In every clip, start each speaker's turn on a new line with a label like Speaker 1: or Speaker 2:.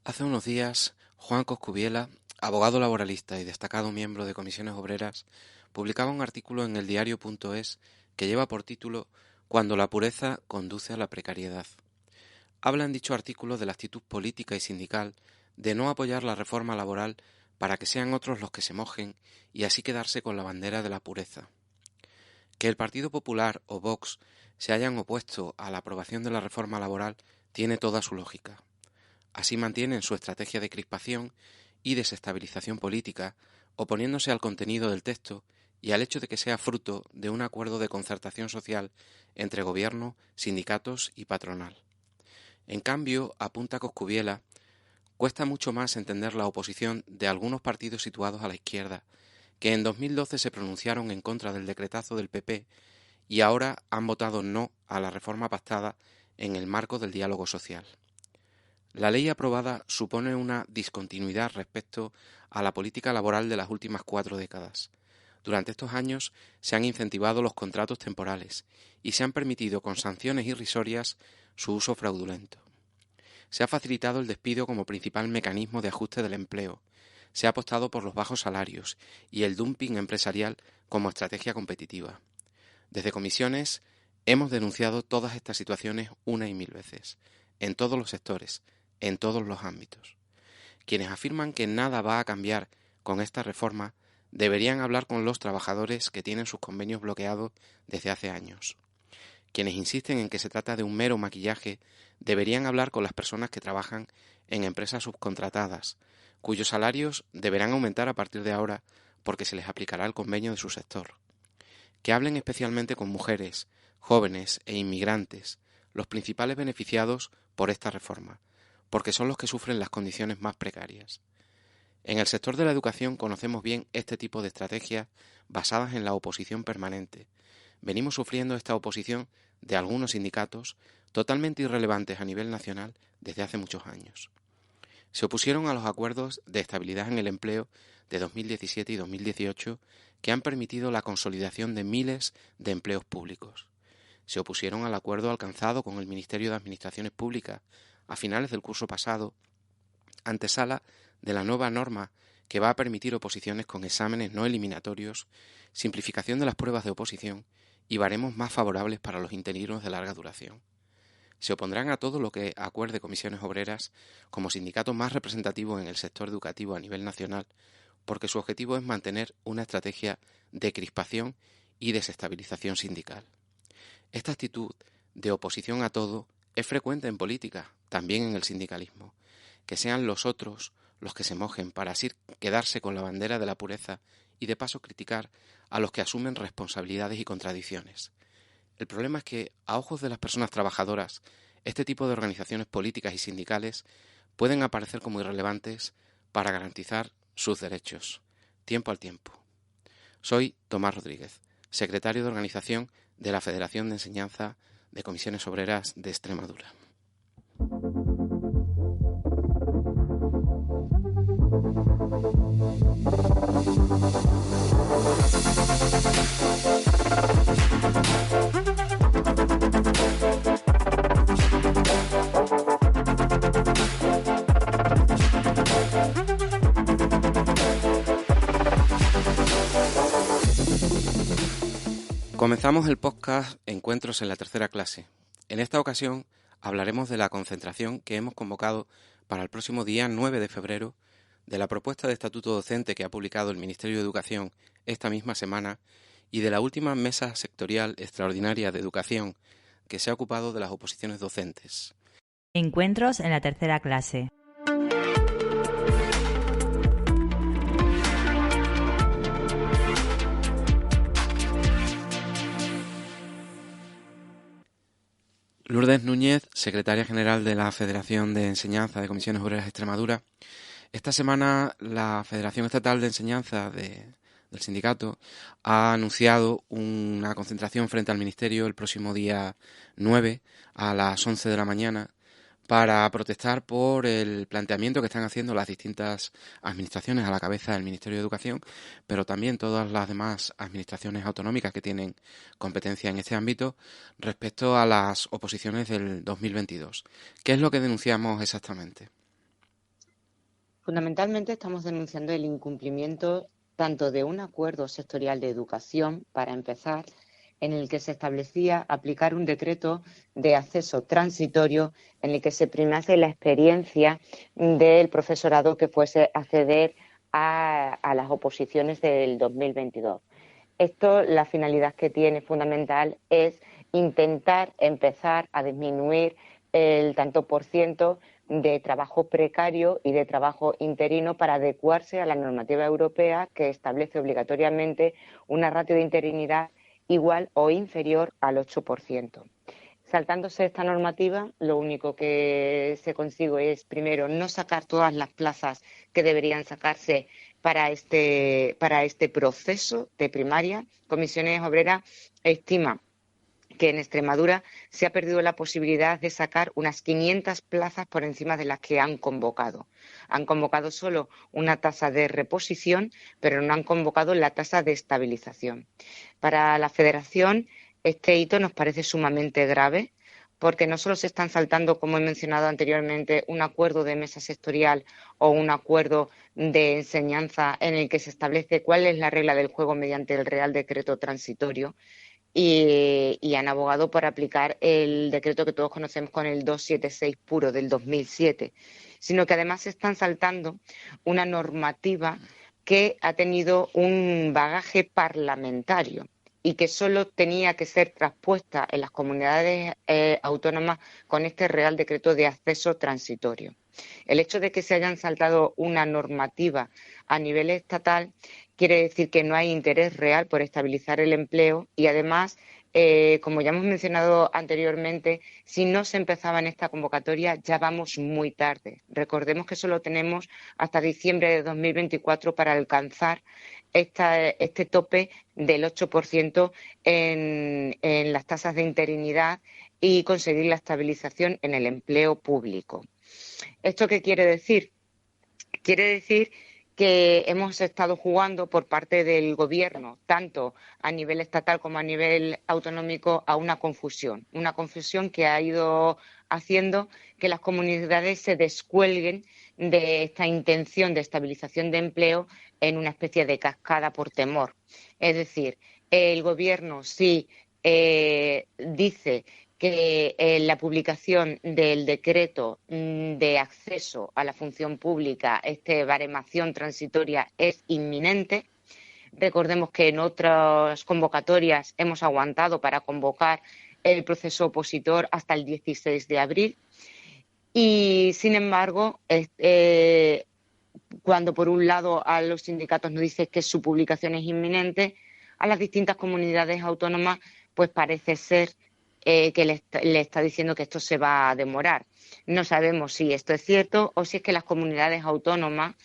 Speaker 1: Hace unos días, Juan Coscubiela, abogado laboralista y destacado miembro de Comisiones Obreras, publicaba un artículo en eldiario.es que lleva por título "Cuando la pureza conduce a la precariedad". Habla en dicho artículo de la actitud política y sindical de no apoyar la reforma laboral para que sean otros los que se mojen y así quedarse con la bandera de la pureza. Que el Partido Popular o Vox se hayan opuesto a la aprobación de la reforma laboral tiene toda su lógica. Así mantienen su estrategia de crispación y desestabilización política, oponiéndose al contenido del texto y al hecho de que sea fruto de un acuerdo de concertación social entre gobierno, sindicatos y patronal. En cambio, apunta Coscubiela, cuesta mucho más entender la oposición de algunos partidos situados a la izquierda, que en 2012 se pronunciaron en contra del decretazo del PP y ahora han votado no a la reforma pactada en el marco del diálogo social. La ley aprobada supone una discontinuidad respecto a la política laboral de las últimas 4 décadas. Durante estos años se han incentivado los contratos temporales y se han permitido con sanciones irrisorias su uso fraudulento. Se ha facilitado el despido como principal mecanismo de ajuste del empleo. Se ha apostado por los bajos salarios y el dumping empresarial como estrategia competitiva. Desde Comisiones hemos denunciado todas estas situaciones una y mil veces, en todos los sectores, en todos los ámbitos. Quienes afirman que nada va a cambiar con esta reforma deberían hablar con los trabajadores que tienen sus convenios bloqueados desde hace años. Quienes insisten en que se trata de un mero maquillaje deberían hablar con las personas que trabajan en empresas subcontratadas, cuyos salarios deberán aumentar a partir de ahora porque se les aplicará el convenio de su sector. Que hablen especialmente con mujeres, jóvenes e inmigrantes, los principales beneficiados por esta reforma, porque son los que sufren las condiciones más precarias. En el sector de la educación conocemos bien este tipo de estrategias basadas en la oposición permanente. Venimos sufriendo esta oposición de algunos sindicatos totalmente irrelevantes a nivel nacional desde hace muchos años. Se opusieron a los acuerdos de estabilidad en el empleo de 2017 y 2018 que han permitido la consolidación de miles de empleos públicos. Se opusieron al acuerdo alcanzado con el Ministerio de Administraciones Públicas a finales del curso pasado, antesala de la nueva norma que va a permitir oposiciones con exámenes no eliminatorios, simplificación de las pruebas de oposición y baremos más favorables para los interinos de larga duración. Se opondrán a todo lo que acuerde Comisiones Obreras como sindicato más representativo en el sector educativo a nivel nacional, porque su objetivo es mantener una estrategia de crispación y desestabilización sindical. Esta actitud de oposición a todo es frecuente en política, también en el sindicalismo. Que sean los otros los que se mojen para así quedarse con la bandera de la pureza y de paso criticar a los que asumen responsabilidades y contradicciones. El problema es que, a ojos de las personas trabajadoras, este tipo de organizaciones políticas y sindicales pueden aparecer como irrelevantes para garantizar sus derechos, tiempo al tiempo. Soy Tomás Rodríguez, secretario de Organización de la Federación de Enseñanza de Comisiones Obreras de Extremadura. Comenzamos el podcast Encuentros en la tercera clase. En esta ocasión hablaremos de la concentración que hemos convocado para el próximo día 9 de febrero, de la propuesta de estatuto docente que ha publicado el Ministerio de Educación esta misma semana y de la última mesa sectorial extraordinaria de educación que se ha ocupado de las oposiciones docentes.
Speaker 2: Encuentros en la tercera clase.
Speaker 1: Lourdes Núñez, secretaria general de la Federación de Enseñanza de Comisiones Obreras de Extremadura. Esta semana la Federación Estatal de Enseñanza del sindicato ha anunciado una concentración frente al Ministerio el próximo día 9 a las 11 de la mañana para protestar por el planteamiento que están haciendo las distintas administraciones a la cabeza del Ministerio de Educación, pero también todas las demás administraciones autonómicas que tienen competencia en este ámbito respecto a las oposiciones del 2022. ¿Qué es lo que denunciamos exactamente?
Speaker 3: Fundamentalmente estamos denunciando el incumplimiento tanto de un acuerdo sectorial de educación, para empezar, en el que se establecía aplicar un decreto de acceso transitorio en el que se primase la experiencia del profesorado que fuese a acceder a las oposiciones del 2022. Esto, la finalidad que tiene fundamental es intentar empezar a disminuir el tanto por ciento de trabajo precario y de trabajo interino para adecuarse a la normativa europea que establece obligatoriamente una ratio de interinidad igual o inferior al 8%. Saltándose esta normativa, lo único que se consigue es, primero, no sacar todas las plazas que deberían sacarse para este proceso de primaria. Comisiones Obreras estima que en Extremadura se ha perdido la posibilidad de sacar unas 500 plazas por encima de las que han convocado. Han convocado solo una tasa de reposición, pero no han convocado la tasa de estabilización. Para la Federación, este hito nos parece sumamente grave, porque no solo se están saltando, como he mencionado anteriormente, un acuerdo de mesa sectorial o un acuerdo de enseñanza en el que se establece cuál es la regla del juego mediante el Real Decreto Transitorio, y han abogado por aplicar el decreto que todos conocemos con el 276 puro del 2007, sino que además se están saltando una normativa que ha tenido un bagaje parlamentario y que solo tenía que ser traspuesta en las comunidades autónomas con este Real Decreto de Acceso Transitorio. El hecho de que se hayan saltado una normativa a nivel estatal quiere decir que no hay interés real por estabilizar el empleo y, además, como ya hemos mencionado anteriormente, si no se empezaba en esta convocatoria ya vamos muy tarde. Recordemos que solo tenemos hasta diciembre de 2024 para alcanzar este tope del 8% en las tasas de interinidad y conseguir la estabilización en el empleo público. ¿Esto qué quiere decir? Quiere decir que hemos estado jugando por parte del Gobierno, tanto a nivel estatal como a nivel autonómico, a una confusión que ha ido haciendo que las comunidades se descuelguen de esta intención de estabilización de empleo en una especie de cascada por temor. Es decir, el Gobierno sí dice que la publicación del decreto de acceso a la función pública, baremación transitoria, es inminente. Recordemos que en otras convocatorias hemos aguantado para convocar el proceso opositor hasta el 16 de abril. Y, sin embargo, cuando por un lado a los sindicatos nos dicen que su publicación es inminente, a las distintas comunidades autónomas pues parece ser que le está diciendo que esto se va a demorar. No sabemos si esto es cierto o si es que las comunidades autónomas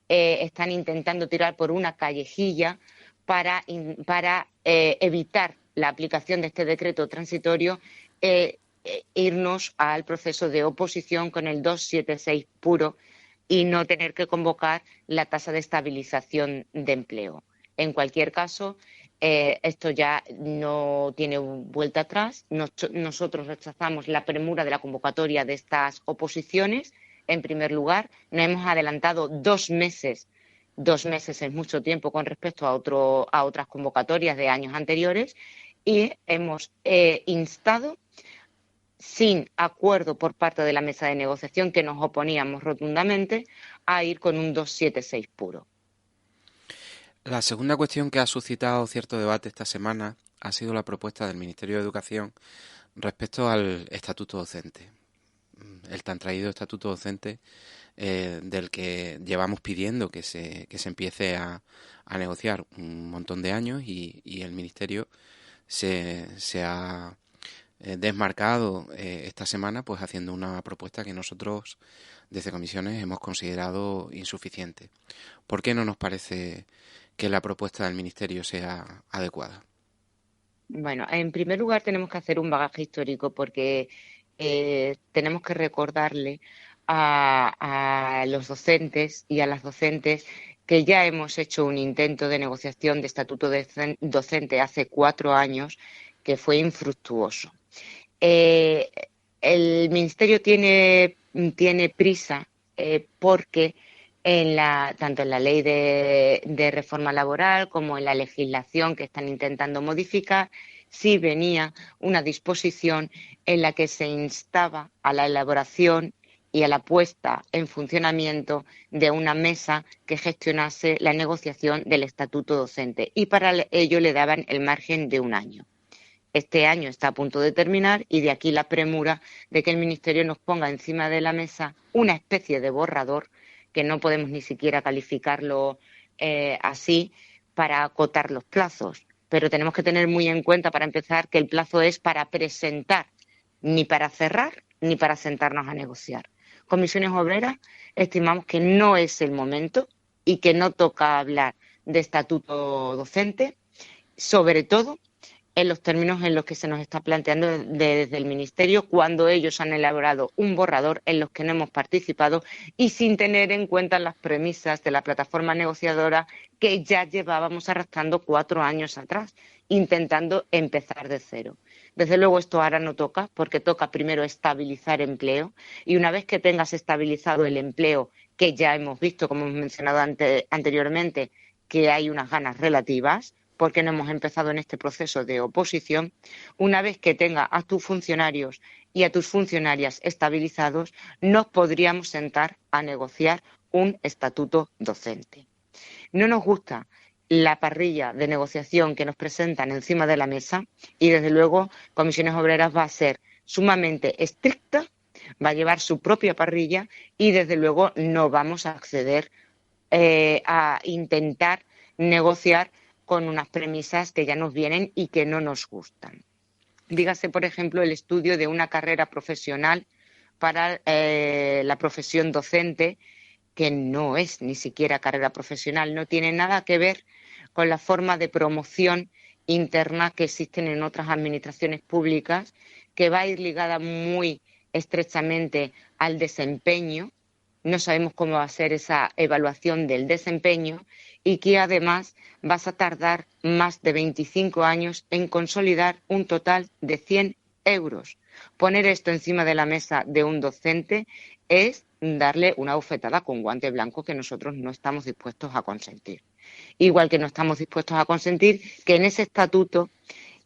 Speaker 3: están intentando tirar por una callejilla para evitar la aplicación de este decreto transitorio, irnos al proceso de oposición con el 276 puro y no tener que convocar la tasa de estabilización de empleo. En cualquier caso, esto ya no tiene vuelta atrás. Nosotros rechazamos la premura de la convocatoria de estas oposiciones. En primer lugar, nos hemos adelantado 2 meses. 2 meses es mucho tiempo con respecto a otras convocatorias de años anteriores, y hemos instado, sin acuerdo por parte de la mesa de negociación, que nos oponíamos rotundamente, a ir con un 276 puro.
Speaker 1: La segunda cuestión que ha suscitado cierto debate esta semana ha sido la propuesta del Ministerio de Educación respecto al estatuto docente. El tan traído estatuto docente del que llevamos pidiendo que se empiece a negociar un montón de años, y el Ministerio se ha desmarcado esta semana, pues haciendo una propuesta que nosotros desde comisiones hemos considerado insuficiente. ¿Por qué no nos parece que la propuesta del Ministerio sea adecuada?
Speaker 3: Bueno, en primer lugar tenemos que hacer un bagaje histórico, porque tenemos que recordarle a los docentes y a las docentes que ya hemos hecho un intento de negociación de estatuto docente hace 4 años que fue infructuoso. El Ministerio tiene prisa porque tanto en la ley de reforma laboral como en la legislación que están intentando modificar, sí venía una disposición en la que se instaba a la elaboración y a la puesta en funcionamiento de una mesa que gestionase la negociación del estatuto docente, y para ello le daban el margen de un año. Este año está a punto de terminar y de aquí la premura de que el Ministerio nos ponga encima de la mesa una especie de borrador, que no podemos ni siquiera calificarlo así, para acotar los plazos. Pero tenemos que tener muy en cuenta, para empezar, que el plazo es para presentar, ni para cerrar ni para sentarnos a negociar. Comisiones Obreras estimamos que no es el momento y que no toca hablar de estatuto docente, sobre todo en los términos en los que se nos está planteando desde el Ministerio, cuando ellos han elaborado un borrador en los que no hemos participado y sin tener en cuenta las premisas de la plataforma negociadora que ya llevábamos arrastrando 4 años atrás, intentando empezar de cero. Desde luego esto ahora no toca, porque toca primero estabilizar empleo, y una vez que tengas estabilizado el empleo, que ya hemos visto, como hemos mencionado anteriormente, que hay unas ganas relativas, porque no hemos empezado en este proceso de oposición, una vez que tenga a tus funcionarios y a tus funcionarias estabilizados, nos podríamos sentar a negociar un estatuto docente. No nos gusta la parrilla de negociación que nos presentan encima de la mesa y, desde luego, Comisiones Obreras va a ser sumamente estricta, va a llevar su propia parrilla y, desde luego, no vamos a acceder a intentar negociar con unas premisas que ya nos vienen y que no nos gustan. Dígase, por ejemplo, el estudio de una carrera profesional para la profesión docente, que no es ni siquiera carrera profesional, no tiene nada que ver con la forma de promoción interna que existen en otras administraciones públicas, que va a ir ligada muy estrechamente al desempeño. No sabemos cómo va a ser esa evaluación del desempeño y que además vas a tardar más de 25 años en consolidar un total de 100 euros. Poner esto encima de la mesa de un docente es darle una bofetada con guante blanco, que nosotros no estamos dispuestos a consentir. Igual que no estamos dispuestos a consentir que en ese estatuto,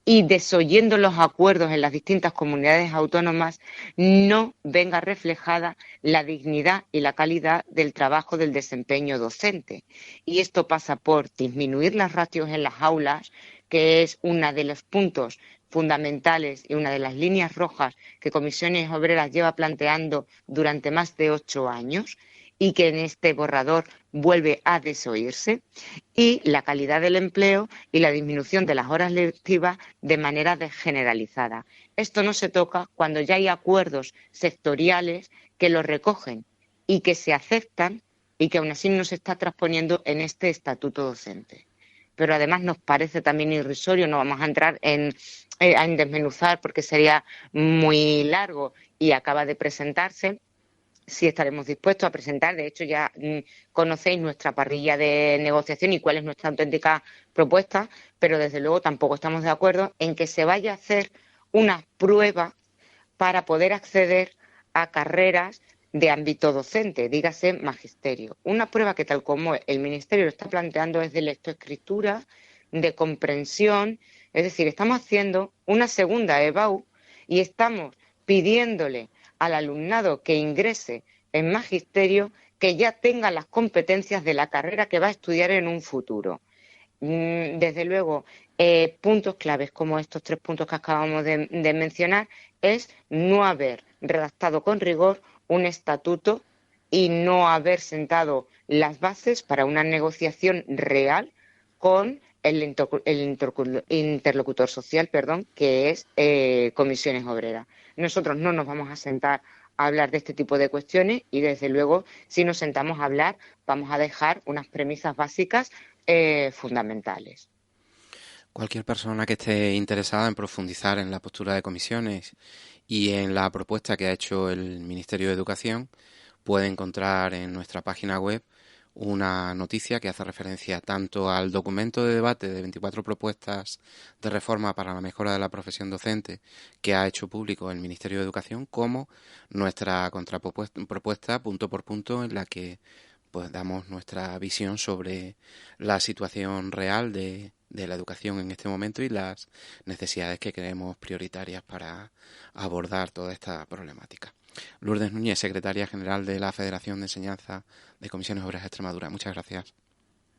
Speaker 3: y desoyendo los acuerdos en las distintas comunidades autónomas, no venga reflejada la dignidad y la calidad del trabajo del desempeño docente. Y esto pasa por disminuir las ratios en las aulas, que es uno de los puntos fundamentales y una de las líneas rojas que Comisiones Obreras lleva planteando durante más de 8 años y que en este borrador vuelve a desoírse, y la calidad del empleo y la disminución de las horas lectivas de manera generalizada. Esto no se toca cuando ya hay acuerdos sectoriales que lo recogen y que se aceptan y que aún así no se está transponiendo en este estatuto docente. Pero además nos parece también irrisorio, no vamos a entrar en desmenuzar porque sería muy largo y acaba de presentarse. Sí estaremos dispuestos a presentar, de hecho ya conocéis nuestra parrilla de negociación y cuál es nuestra auténtica propuesta, pero desde luego tampoco estamos de acuerdo en que se vaya a hacer una prueba para poder acceder a carreras de ámbito docente, dígase magisterio. Una prueba que, tal como el Ministerio lo está planteando, es de lectoescritura, de comprensión, es decir, estamos haciendo una segunda EBAU y estamos pidiéndole al alumnado que ingrese en magisterio que ya tenga las competencias de la carrera que va a estudiar en un futuro. Desde luego, puntos claves como estos 3 puntos que acabamos de mencionar es no haber redactado con rigor un estatuto y no haber sentado las bases para una negociación real con el interlocutor social, que es Comisiones Obreras. Nosotros no nos vamos a sentar a hablar de este tipo de cuestiones y, desde luego, si nos sentamos a hablar, vamos a dejar unas premisas básicas fundamentales.
Speaker 1: Cualquier persona que esté interesada en profundizar en la postura de comisiones y en la propuesta que ha hecho el Ministerio de Educación puede encontrar en nuestra página web una noticia que hace referencia tanto al documento de debate de 24 propuestas de reforma para la mejora de la profesión docente que ha hecho público el Ministerio de Educación, como nuestra contrapropuesta punto por punto, en la que pues damos nuestra visión sobre la situación real de la educación en este momento y las necesidades que creemos prioritarias para abordar toda esta problemática. Lourdes Núñez, secretaria general de la Federación de Enseñanza de Comisiones Obreras de Extremadura. Muchas gracias.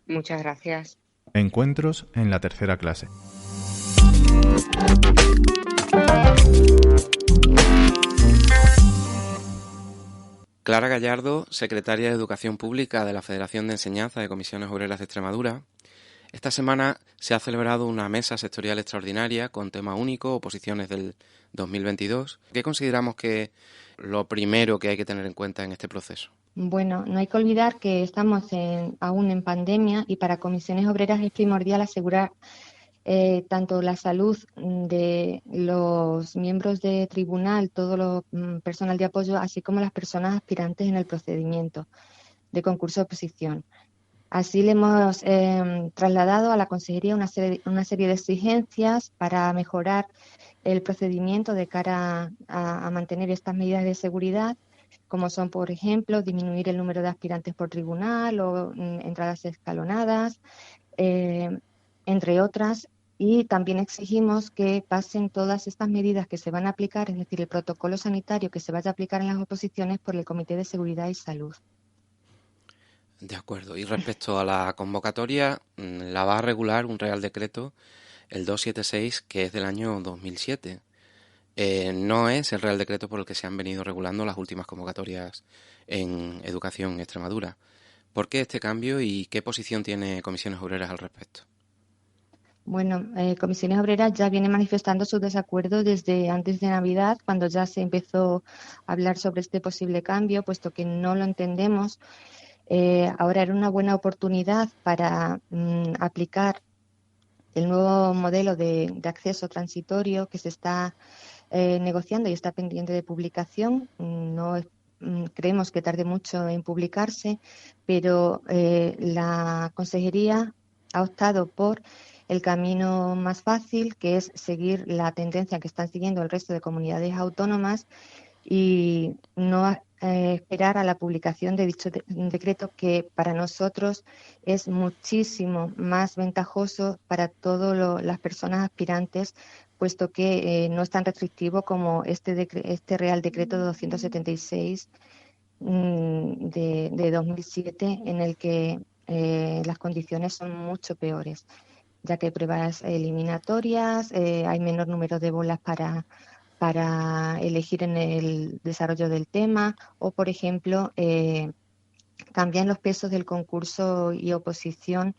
Speaker 3: Muchas gracias.
Speaker 4: Encuentros en la tercera clase.
Speaker 1: Clara Gallardo, secretaria de Educación Pública de la Federación de Enseñanza de Comisiones Obreras de Extremadura. Esta semana se ha celebrado una mesa sectorial extraordinaria con tema único, oposiciones del 2022. ¿Qué consideramos que lo primero que hay que tener en cuenta en este proceso?
Speaker 5: Bueno, no hay que olvidar que estamos aún en pandemia y para Comisiones Obreras es primordial asegurar tanto la salud de los miembros de tribunal, todo lo personal de apoyo, así como las personas aspirantes en el procedimiento de concurso de oposición. Así le hemos trasladado a la Consejería una serie de exigencias para mejorar el procedimiento de cara a mantener estas medidas de seguridad, como son, por ejemplo, disminuir el número de aspirantes por tribunal o entradas escalonadas, entre otras, y también exigimos que pasen todas estas medidas que se van a aplicar, es decir, el protocolo sanitario que se vaya a aplicar en las oposiciones por el Comité de Seguridad y Salud.
Speaker 1: De acuerdo. Y respecto a la convocatoria, la va a regular un Real Decreto, el 276, que es del año 2007. No es el Real Decreto por el que se han venido regulando las últimas convocatorias en educación en Extremadura. ¿Por qué este cambio y qué posición tiene Comisiones Obreras al respecto?
Speaker 5: Bueno, Comisiones Obreras ya viene manifestando su desacuerdo desde antes de Navidad, cuando ya se empezó a hablar sobre este posible cambio, puesto que no lo entendemos. Ahora era una buena oportunidad para aplicar el nuevo modelo de acceso transitorio que se está negociando y está pendiente de publicación. No creemos que tarde mucho en publicarse, pero la Consejería ha optado por el camino más fácil, que es seguir la tendencia que están siguiendo el resto de comunidades autónomas y no esperar a la publicación de dicho decreto, que para nosotros es muchísimo más ventajoso para todas las personas aspirantes, puesto que no es tan restrictivo como este Real Decreto 276 de 2007, en el que las condiciones son mucho peores, ya que hay pruebas eliminatorias, hay menor número de bolas para elegir en el desarrollo del tema o, por ejemplo, cambian los pesos del concurso y oposición,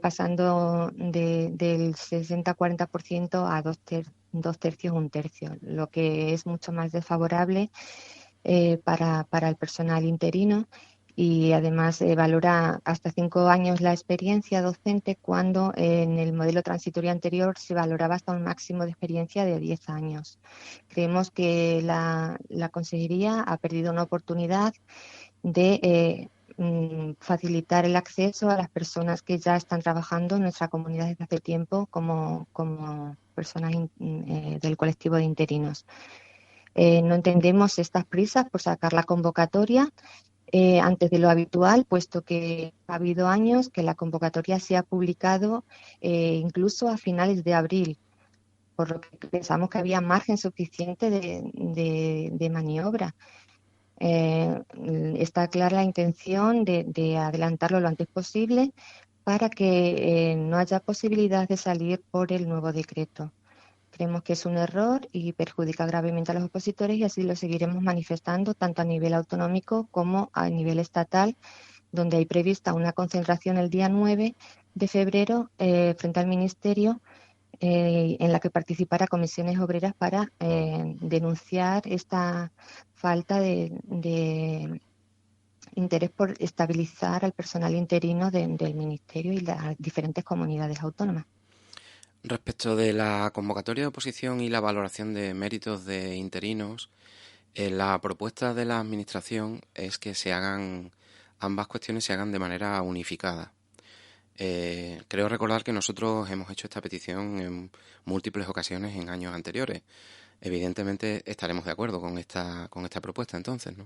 Speaker 5: pasando del 60-40% a dos tercios, un tercio, lo que es mucho más desfavorable para el personal interino. Y además valora hasta 5 años la experiencia docente, cuando en el modelo transitorio anterior se valoraba hasta un máximo de experiencia de 10 años. Creemos que la Consejería ha perdido una oportunidad de facilitar el acceso a las personas que ya están trabajando en nuestra comunidad desde hace tiempo como personas del colectivo de interinos. No entendemos estas prisas por sacar la convocatoria antes de lo habitual, puesto que ha habido años que la convocatoria se ha publicado incluso a finales de abril, por lo que pensamos que había margen suficiente de maniobra. Está clara la intención de adelantarlo lo antes posible para que no haya posibilidad de salir por el nuevo decreto. Creemos que es un error y perjudica gravemente a los opositores, y así lo seguiremos manifestando tanto a nivel autonómico como a nivel estatal, donde hay prevista una concentración el día 9 de febrero frente al Ministerio, en la que participará Comisiones Obreras para denunciar esta falta de interés por estabilizar al personal interino del Ministerio y las diferentes comunidades autónomas.
Speaker 1: Respecto de la convocatoria de oposición y la valoración de méritos de interinos, la propuesta de la Administración es que ambas cuestiones se hagan de manera unificada. Creo recordar que nosotros hemos hecho esta petición en múltiples ocasiones en años anteriores. Evidentemente estaremos de acuerdo con esta propuesta entonces, ¿no?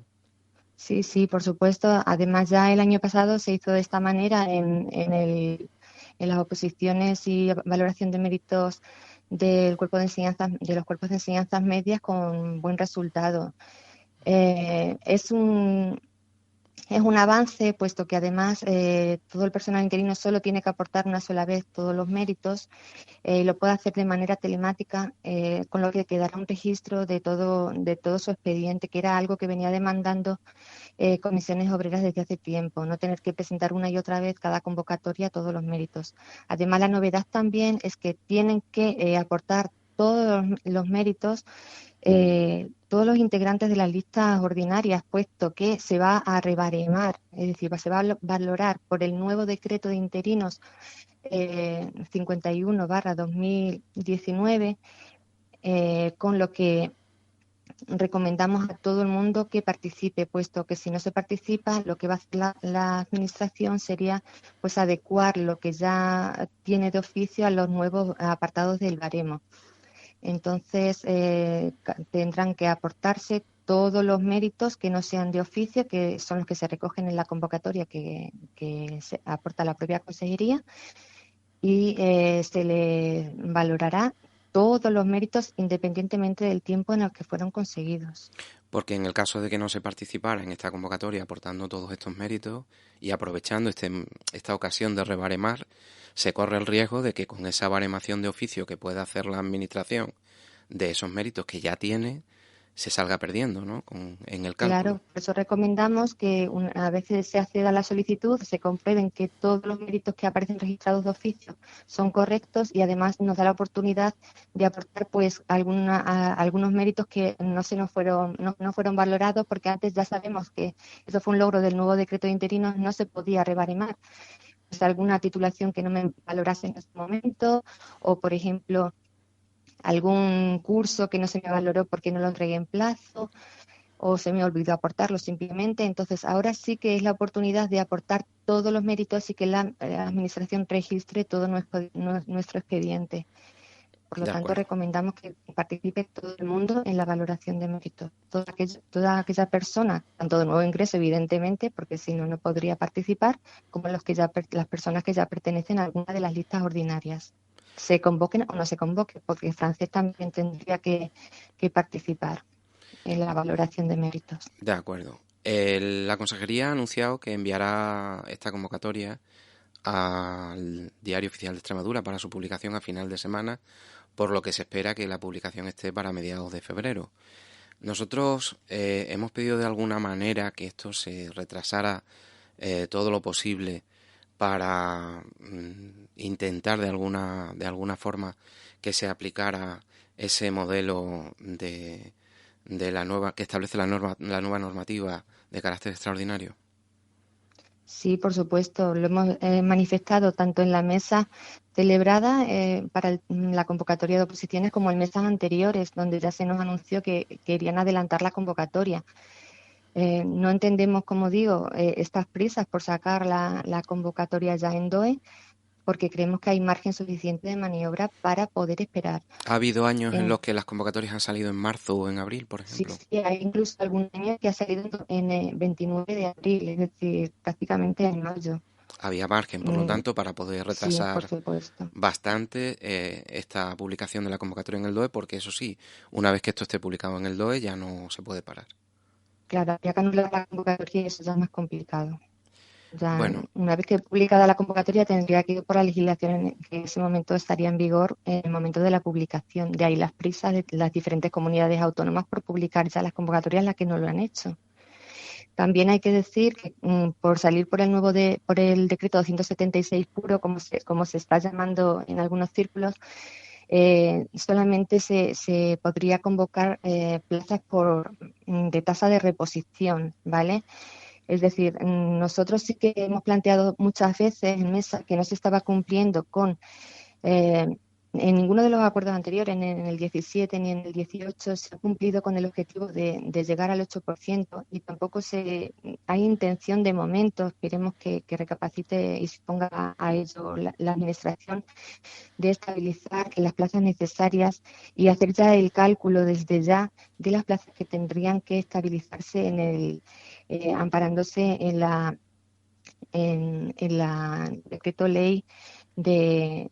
Speaker 5: Sí, sí, por supuesto. Además, ya el año pasado se hizo de esta manera en las oposiciones y valoración de méritos del cuerpo de enseñanza, de los cuerpos de enseñanzas medias con buen resultado. Es un avance, puesto que además todo el personal interino solo tiene que aportar una sola vez todos los méritos. Lo puede hacer de manera telemática, con lo que quedará un registro de todo su expediente, que era algo que venía demandando comisiones obreras desde hace tiempo, no tener que presentar una y otra vez cada convocatoria todos los méritos. Además, la novedad también es que tienen que aportar todos los méritos, todos los integrantes de las listas ordinarias, puesto que se va a rebaremar, es decir, se va a valorar por el nuevo decreto de interinos 51/2019, con lo que recomendamos a todo el mundo que participe, puesto que si no se participa, lo que va a hacer la administración sería pues adecuar lo que ya tiene de oficio a los nuevos apartados del baremo. Entonces, tendrán que aportarse todos los méritos que no sean de oficio, que son los que se recogen en la convocatoria que se aporta la propia consejería, y se le valorará todos los méritos independientemente del tiempo en el que fueron conseguidos.
Speaker 1: Porque en el caso de que no se participara en esta convocatoria aportando todos estos méritos y aprovechando esta ocasión de rebaremar, se corre el riesgo de que con esa baremación de oficio que pueda hacer la administración de esos méritos que ya tiene, se salga perdiendo, ¿no? En el cálculo.
Speaker 5: Claro, por eso recomendamos que a veces se acceda a la solicitud, se comprueben que todos los méritos que aparecen registrados de oficio son correctos, y además nos da la oportunidad de aportar pues algunos méritos que no fueron valorados, porque antes ya sabemos que eso fue un logro del nuevo decreto de interinos, no se podía rebaremar. Pues alguna titulación que no me valorase en ese momento, o por ejemplo algún curso que no se me valoró porque no lo entregué en plazo, o se me olvidó aportarlo simplemente. Entonces, ahora sí que es la oportunidad de aportar todos los méritos y que la administración registre todo nuestro expediente. Por lo
Speaker 1: De
Speaker 5: tanto,
Speaker 1: acuerdo.
Speaker 5: recomendamos que participe todo el mundo en la valoración de méritos. Toda aquella persona, tanto de nuevo ingreso, evidentemente, porque si no, no podría participar, como las personas que ya pertenecen a alguna de las listas ordinarias, se convoquen o no se convoquen, porque Francés también tendría que participar en la valoración de méritos.
Speaker 1: De acuerdo. La consejería ha anunciado que enviará esta convocatoria al Diario Oficial de Extremadura para su publicación a final de semana, por lo que se espera que la publicación esté para mediados de febrero. Nosotros hemos pedido de alguna manera que esto se retrasara todo lo posible para intentar de alguna forma que se aplicara ese modelo de la nueva que establece la nueva normativa de carácter extraordinario.
Speaker 5: Sí, por supuesto, lo hemos manifestado tanto en la mesa celebrada para la convocatoria de oposiciones como en mesas anteriores, donde ya se nos anunció que querían adelantar la convocatoria. No entendemos, como digo, estas prisas por sacar la convocatoria ya en DOE, porque creemos que hay margen suficiente de maniobra para poder esperar.
Speaker 1: Ha habido años en los que las convocatorias han salido en marzo o en abril, por
Speaker 5: Sí,
Speaker 1: ejemplo.
Speaker 5: sí, hay incluso algún año que ha salido en el 29 de abril, es decir, prácticamente en mayo.
Speaker 1: Había margen, por lo tanto, para poder
Speaker 5: Sí, por
Speaker 1: retrasar
Speaker 5: supuesto.
Speaker 1: bastante esta publicación de la convocatoria en el DOE, porque eso sí, una vez que esto esté publicado en el DOE ya no se puede parar.
Speaker 5: Claro, habría que anular la convocatoria y eso ya es más complicado. Ya,
Speaker 1: Bueno,
Speaker 5: una vez que publicada la convocatoria, tendría que ir por la legislación que en ese momento estaría en vigor en el momento de la publicación. De ahí las prisas de las diferentes comunidades autónomas por publicar ya las convocatorias, las que no lo han hecho. También hay que decir que por salir por el decreto 276 puro, como se está llamando en algunos círculos, solamente se podría convocar plazas de tasa de reposición, ¿vale? Es decir, nosotros sí que hemos planteado muchas veces en mesa que no se estaba cumpliendo en ninguno de los acuerdos anteriores, ni en el 17 ni en el 18, se ha cumplido con el objetivo de llegar al 8%, y tampoco hay intención de momento, esperemos que recapacite y se ponga a ello la Administración, de estabilizar las plazas necesarias y hacer ya el cálculo desde ya de las plazas que tendrían que estabilizarse amparándose en la decreto ley de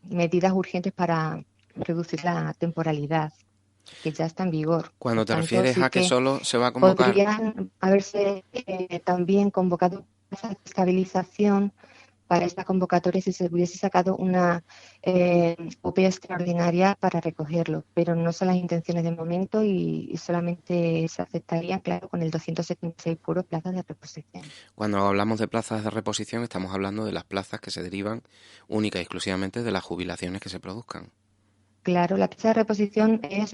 Speaker 5: medidas urgentes para reducir la temporalidad, que ya está en vigor.
Speaker 1: Cuando
Speaker 5: Por
Speaker 1: te
Speaker 5: tanto,
Speaker 1: refieres
Speaker 5: sí
Speaker 1: a que
Speaker 5: que
Speaker 1: solo se va a convocar,
Speaker 5: podrían haberse también convocado plazas de estabilización para esta convocatoria si se hubiese sacado una OPE extraordinaria para recogerlo, pero no son las intenciones de momento y solamente se aceptarían, claro, con el 276 puro plazas de reposición.
Speaker 1: cuando hablamos de plazas de reposición, estamos hablando de las plazas que se derivan única y exclusivamente de las jubilaciones que se produzcan.
Speaker 5: Claro, la plaza de reposición es,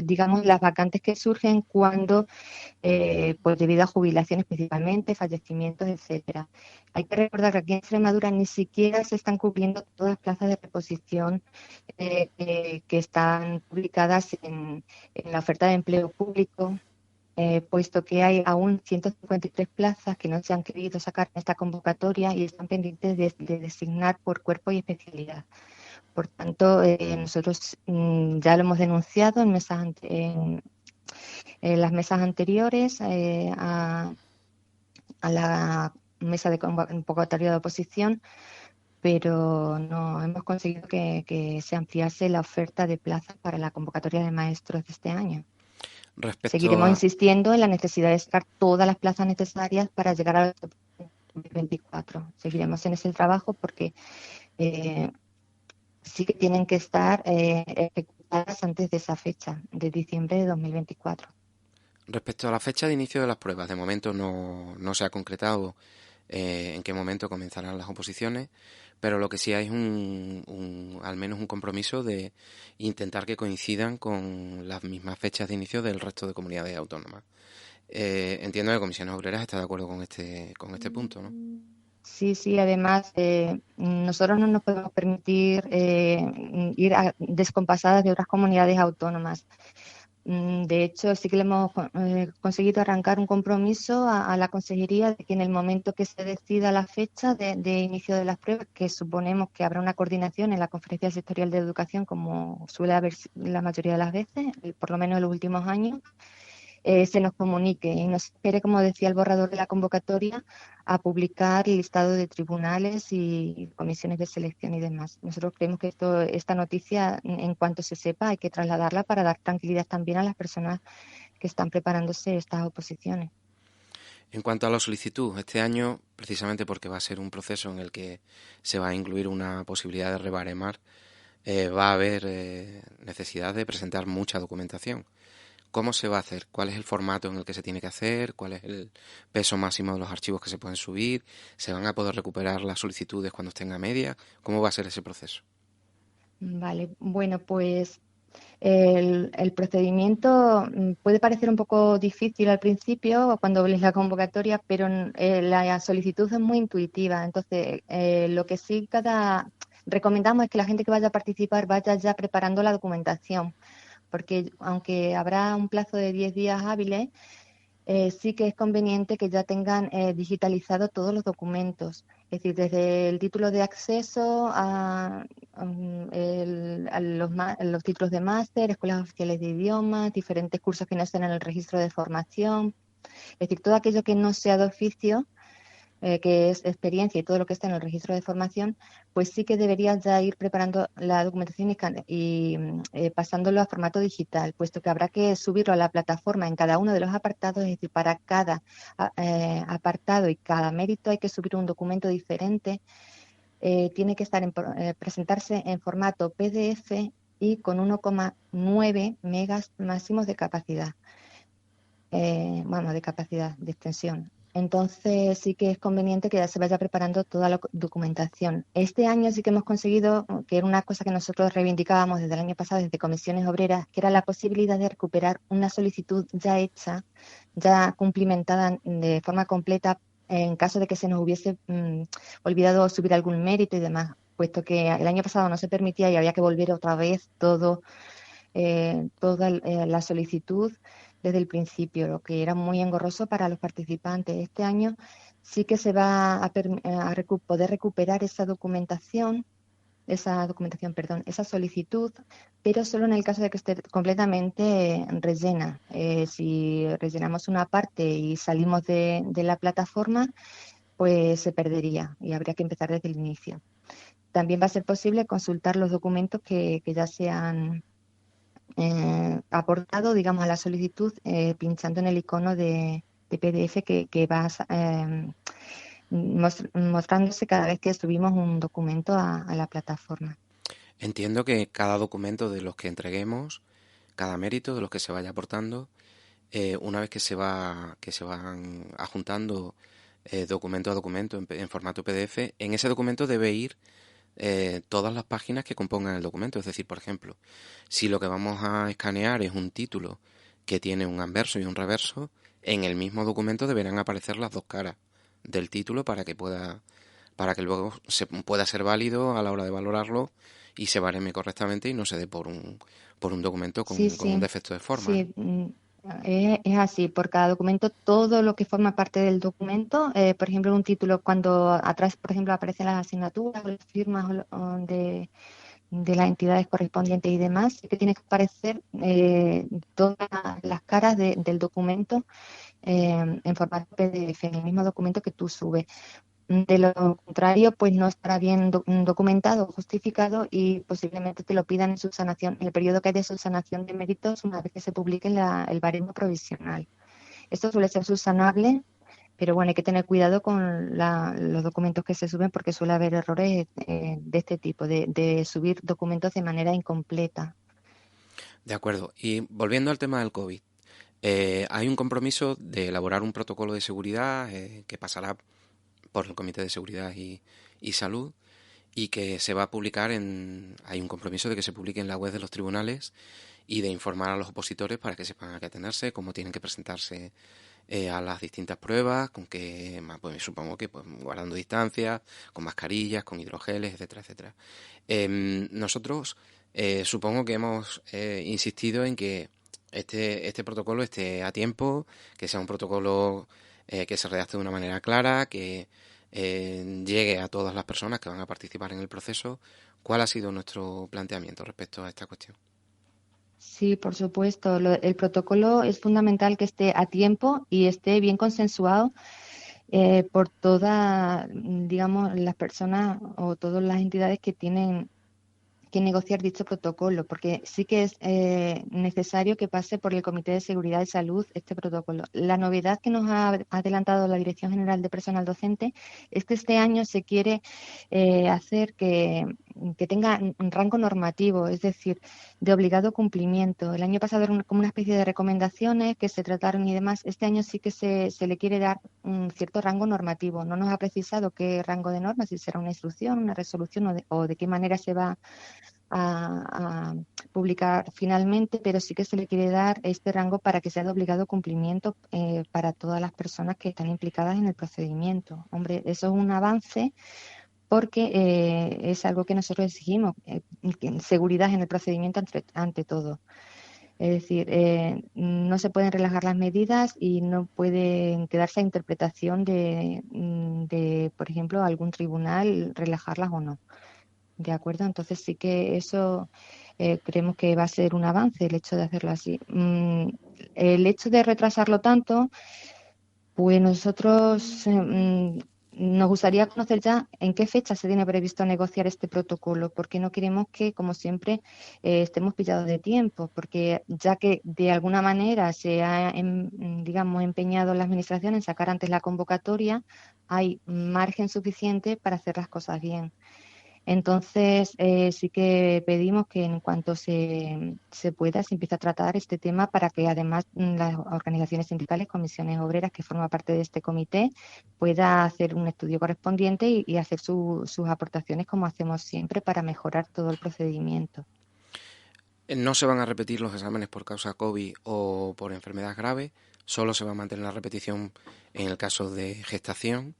Speaker 5: digamos, las vacantes que surgen cuando, pues debido a jubilaciones principalmente, fallecimientos, etcétera. Hay que recordar que aquí en Extremadura ni siquiera se están cubriendo todas las plazas de reposición que están publicadas en la oferta de empleo público, puesto que hay aún 153 plazas que no se han querido sacar en esta convocatoria y están pendientes de designar por cuerpo y especialidad. Por tanto, nosotros ya lo hemos denunciado en las mesas anteriores a la mesa de convocatoria de oposición, pero no hemos conseguido que se ampliase la oferta de plazas para la convocatoria de maestros de este año.
Speaker 1: Respecto
Speaker 5: Seguiremos
Speaker 1: a,
Speaker 5: insistiendo en la necesidad de sacar todas las plazas necesarias para llegar a los 2024. Seguiremos en ese trabajo porque sí que tienen que estar ejecutadas antes de esa fecha, de diciembre de 2024.
Speaker 1: respecto a la fecha de inicio de las pruebas, de momento no se ha concretado en qué momento comenzarán las oposiciones, pero lo que sí hay es al menos un compromiso de intentar que coincidan con las mismas fechas de inicio del resto de comunidades autónomas. Entiendo que Comisiones Obreras está de acuerdo con este punto, ¿no?
Speaker 5: Sí, sí, además nosotros no nos podemos permitir ir descompasadas de otras comunidades autónomas. De hecho, sí que le hemos conseguido arrancar un compromiso a la Consejería de que en el momento que se decida la fecha de inicio de las pruebas, que suponemos que habrá una coordinación en la Conferencia Sectorial de Educación, como suele haber la mayoría de las veces, por lo menos en los últimos años, se nos comunique y nos espere, como decía el borrador de la convocatoria, a publicar el listado de tribunales y comisiones de selección y demás. Nosotros creemos que esta noticia, en cuanto se sepa, hay que trasladarla para dar tranquilidad también a las personas que están preparándose estas oposiciones.
Speaker 1: En cuanto a la solicitud, este año, precisamente porque va a ser un proceso en el que se va a incluir una posibilidad de rebaremar, va a haber necesidad de presentar mucha documentación. ¿Cómo se va a hacer? ¿Cuál es el formato en el que se tiene que hacer? ¿Cuál es el peso máximo de los archivos que se pueden subir? ¿Se van a poder recuperar las solicitudes cuando estén a media? ¿Cómo va a ser ese proceso?
Speaker 5: Vale, bueno, pues el procedimiento puede parecer un poco difícil al principio cuando lees la convocatoria, pero la solicitud es muy intuitiva. Entonces, lo que sí recomendamos es que la gente que vaya a participar vaya ya preparando la documentación, porque aunque habrá un plazo de 10 días hábiles, sí que es conveniente que ya tengan digitalizado todos los documentos, es decir, desde el título de acceso a los títulos de máster, escuelas oficiales de idiomas, diferentes cursos que no estén en el registro de formación, es decir, todo aquello que no sea de oficio, que es experiencia y todo lo que está en el registro de formación, pues sí que deberías ya ir preparando la documentación y pasándolo a formato digital, puesto que habrá que subirlo a la plataforma en cada uno de los apartados, es decir, para cada apartado y cada mérito hay que subir un documento diferente. Tiene que presentarse en formato PDF y con 1,9 megas máximos de capacidad. De capacidad de extensión. Entonces sí que es conveniente que ya se vaya preparando toda la documentación. Este año sí que hemos conseguido, que era una cosa que nosotros reivindicábamos desde el año pasado, desde Comisiones Obreras, que era la posibilidad de recuperar una solicitud ya hecha, ya cumplimentada de forma completa, en caso de que se nos hubiese olvidado subir algún mérito y demás, puesto que el año pasado no se permitía y había que volver otra vez toda la solicitud desde el principio, lo que era muy engorroso para los participantes. Este año sí que se va a poder recuperar esa documentación esa documentación, perdón, esa solicitud, pero solo en el caso de que esté completamente rellena. Si rellenamos una parte y salimos de la plataforma, pues se perdería y habría que empezar desde el inicio. También va a ser posible consultar los documentos que ya se han aportado, digamos, a la solicitud, pinchando en el icono de PDF que va mostrándose cada vez que subimos un documento a la plataforma.
Speaker 1: Entiendo que cada documento de los que entreguemos, cada mérito de los que se vaya aportando, una vez que se van adjuntando documento a documento en formato PDF, en ese documento debe ir todas las páginas que compongan el documento. Es decir, por ejemplo, si lo que vamos a escanear es un título que tiene un anverso y un reverso, en el mismo documento deberán aparecer las dos caras del título para que luego se pueda ser válido a la hora de valorarlo y se bareme correctamente y no se dé por un documento con un defecto de forma, ¿no?
Speaker 5: Sí, es así. Por cada documento, todo lo que forma parte del documento, por ejemplo, un título, cuando atrás, por ejemplo, aparecen las asignaturas o las firmas de las entidades correspondientes y demás, sí que tiene que aparecer todas las caras del documento en formato PDF, en el mismo documento que tú subes. De lo contrario, pues no estará bien documentado, justificado y posiblemente te lo pidan en subsanación, en el periodo que hay de subsanación de méritos una vez que se publique el baremo provisional. Esto suele ser subsanable, pero bueno, hay que tener cuidado con los documentos que se suben porque suele haber errores de este tipo, de subir documentos de manera incompleta.
Speaker 1: De acuerdo. Y volviendo al tema del COVID, hay un compromiso de elaborar un protocolo de seguridad que pasará por el Comité de Seguridad y Salud y que se va a publicar hay un compromiso de que se publique en la web de los tribunales y de informar a los opositores para que sepan a qué atenerse, cómo tienen que presentarse a las distintas pruebas, con que, pues supongo que pues, guardando distancias, con mascarillas, con hidrogeles, etcétera, etcétera. Nosotros supongo que hemos insistido en que este protocolo esté a tiempo, que sea un protocolo que se redacte de una manera clara, que llegue a todas las personas que van a participar en el proceso. ¿Cuál ha sido nuestro planteamiento respecto a esta cuestión?
Speaker 5: Sí, por supuesto. El protocolo es fundamental que esté a tiempo y esté bien consensuado por todas, digamos, las personas o todas las entidades que tienen que negociar dicho protocolo, porque sí que es necesario que pase por el Comité de Seguridad y Salud este protocolo. La novedad que nos ha adelantado la Dirección General de Personal Docente es que este año se quiere hacer que tenga un rango normativo, es decir, de obligado cumplimiento. El año pasado era como una especie de recomendaciones que se trataron y demás. Este año sí que se le quiere dar un cierto rango normativo. No nos ha precisado qué rango de norma, si será una instrucción, una resolución o de qué manera se va a publicar finalmente, pero sí que se le quiere dar este rango para que sea de obligado cumplimiento para todas las personas que están implicadas en el procedimiento. Hombre, eso es un avance porque es algo que nosotros exigimos, seguridad en el procedimiento ante todo. Es decir, no se pueden relajar las medidas y no pueden quedarse a interpretación de, por ejemplo, algún tribunal relajarlas o no. ¿De acuerdo? Entonces sí que eso creemos que va a ser un avance el hecho de hacerlo así. El hecho de retrasarlo tanto, pues nosotros nos gustaría conocer ya en qué fecha se tiene previsto negociar este protocolo, porque no queremos que, como siempre, estemos pillados de tiempo, porque ya que de alguna manera se ha, digamos, empeñado la Administración en sacar antes la convocatoria, hay margen suficiente para hacer las cosas bien. Entonces, sí que pedimos que en cuanto se pueda, se empiece a tratar este tema para que además las organizaciones sindicales, comisiones obreras que forman parte de este comité, pueda hacer un estudio correspondiente y hacer sus aportaciones como hacemos siempre para mejorar todo el procedimiento.
Speaker 1: No se van a repetir los exámenes por causa COVID o por enfermedad grave, solo se va a mantener la repetición en el caso de gestación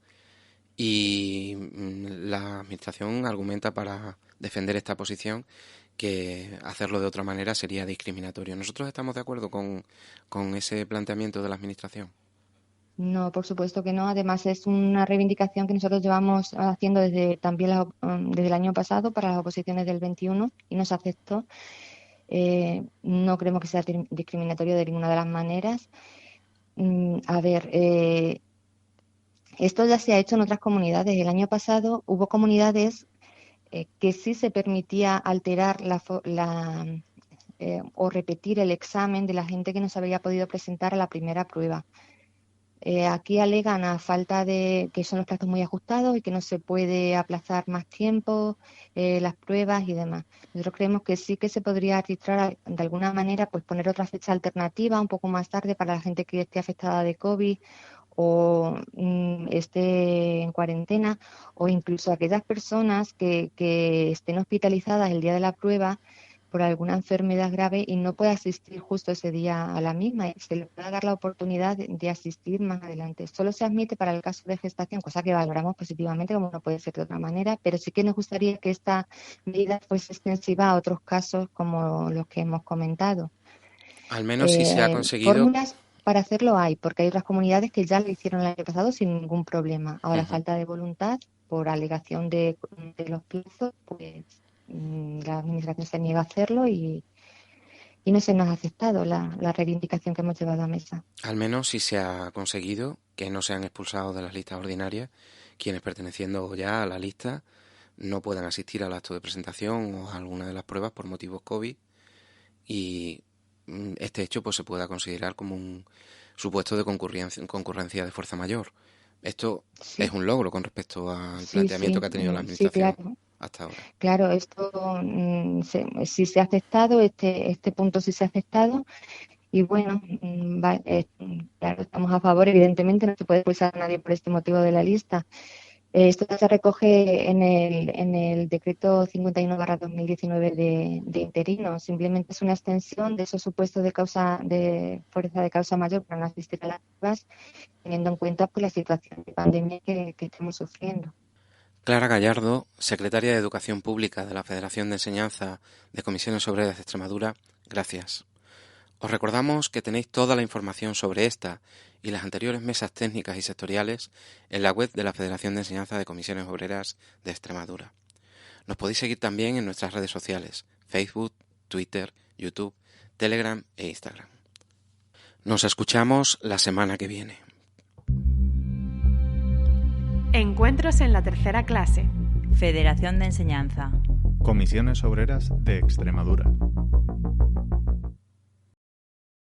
Speaker 1: y la Administración argumenta para defender esta posición que hacerlo de otra manera sería discriminatorio. ¿Nosotros estamos de acuerdo con ese planteamiento de la Administración?
Speaker 5: No, por supuesto que no. Además, es una reivindicación que nosotros llevamos haciendo desde desde el año pasado para las oposiciones del 21 y no se aceptó. No creemos que sea discriminatorio de ninguna de las maneras. A ver, esto ya se ha hecho en otras comunidades. El año pasado hubo comunidades que sí se permitía alterar o repetir el examen de la gente que no se había podido presentar a la primera prueba. Aquí alegan a falta de que son los plazos muy ajustados y que no se puede aplazar más tiempo las pruebas y demás. Nosotros creemos que sí que se podría arbitrar de alguna manera, pues poner otra fecha alternativa un poco más tarde para la gente que esté afectada de COVID o esté en cuarentena, o incluso aquellas personas que estén hospitalizadas el día de la prueba por alguna enfermedad grave y no pueda asistir justo ese día a la misma, y se le pueda dar la oportunidad de asistir más adelante. Solo se admite para el caso de gestación, cosa que valoramos positivamente, como no puede ser de otra manera, pero sí que nos gustaría que esta medida fuese extensiva a otros casos como los que hemos comentado.
Speaker 1: Al menos si se ha conseguido...
Speaker 5: Fórmulas para hacerlo hay, porque hay otras comunidades que ya lo hicieron el año pasado sin ningún problema. Ahora, falta de voluntad, por alegación de los plazos, pues la Administración se niega a hacerlo y no se nos ha aceptado la reivindicación que hemos llevado a mesa.
Speaker 1: Al menos si se ha conseguido que no sean expulsados de las listas ordinarias quienes, perteneciendo ya a la lista, no puedan asistir al acto de presentación o a alguna de las pruebas por motivos COVID, y este hecho pues se pueda considerar como un supuesto de concurrencia de fuerza mayor. Esto es un logro con respecto al planteamiento que ha tenido la Administración hasta ahora.
Speaker 5: Claro, esto sí se ha aceptado, este punto sí se ha aceptado, y bueno, claro, estamos a favor, evidentemente, no se puede expulsar a nadie por este motivo de la lista. Esto se recoge en el decreto 51/2019 de interino. Simplemente es una extensión de esos supuestos de fuerza de causa mayor para no asistir a las pruebas, teniendo en cuenta pues la situación de pandemia que estamos sufriendo.
Speaker 1: Clara Gallardo, secretaria de Educación Pública de la Federación de Enseñanza de Comisiones Obreras de Extremadura, gracias. Os recordamos que tenéis toda la información sobre esta y las anteriores mesas técnicas y sectoriales en la web de la Federación de Enseñanza de Comisiones Obreras de Extremadura. Nos podéis seguir también en nuestras redes sociales: Facebook, Twitter, YouTube, Telegram e Instagram. Nos escuchamos la semana que viene.
Speaker 6: Encuentros en la tercera clase.
Speaker 2: Federación de Enseñanza.
Speaker 4: Comisiones Obreras de Extremadura.